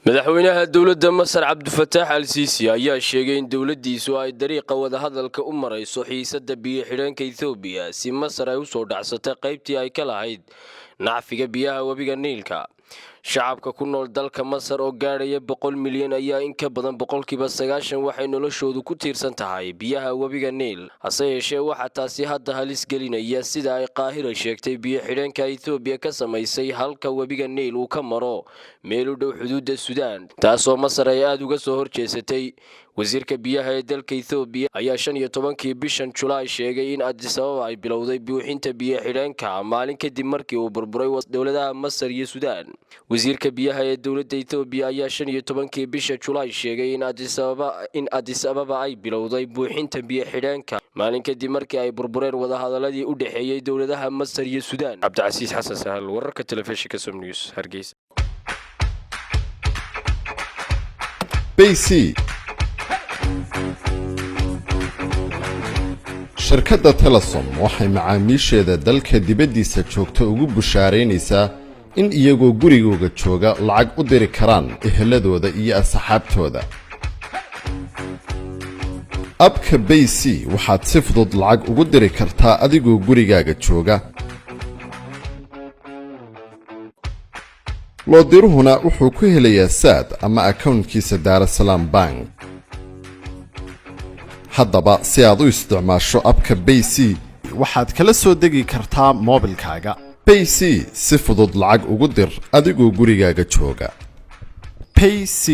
madaxweynaha dawladda Masar Cabdifataax al-Siisi ayaa sheegay in dawladdiisu ay dariiqa wada hadalka u marayso xiisada biyo xidhanka Itoobiya si Masar ay u soo dhacsatay qaybtii ay ka lahayd nacfiga biyaha wabiga Nile-ka. shacabka ku nool dalka Masar oo gaaraya 100 milyan ayaa in ka badan 90% waxay noloshoodu ku tiirsan tahay biyaha wabiga Nile. hase yeeshee waxa taasi hadda halis gelinaya sida ay Qaahiro sheegtay biyo xidhanka Itoobiya ka samaysay halka wabiga Nile uu ka maro meel u dhow xuduudda Suudaan, taasoo Masar ay aad uga soo horjeesatay. wasiirka biyaha ee dalka Itoobiya ayaa 15kii bishan Julaay sheegay in Addis Ababa ay bilowday buuxinta biyo xidhanka maalin kadib markii uu burburay dawladaha Masar iyo Suudaan. wasiirka biyaha ee dawladda Itoobiya ayaa 15kii bisha Julaay sheegay in Addis Ababa ay bilowday buuxinta biyo xidhanka maalin kadib markii ay burbureen wada hadaladii u dhaxeeyay dawladaha Masar iyo Suudaan. Cabdi Xasan Sahal, wararka telefishinka SomNews, Hargeysa. BC shirkadda Telesom waxay macaamiisheeda dalka dibaddiisa joogta ugu bushaaraynaysaa in iyagoo gurigooda jooga lacag u diri karaan eheladooda iyo asxaabtooda. abka BC waxaad si fudud lacag ugu diri kartaa adigoo gurigaaga jooga. loo diruhuna wuxuu ku helayaa saad ama accountkiisa Daarasalaam Bank. haddaba si aad u isticmaasho abka BC waxaad kala soo degi kartaa moobilkaaga. BC si fudud lacag ugu dir adigoo gurigaaga jooga. Payc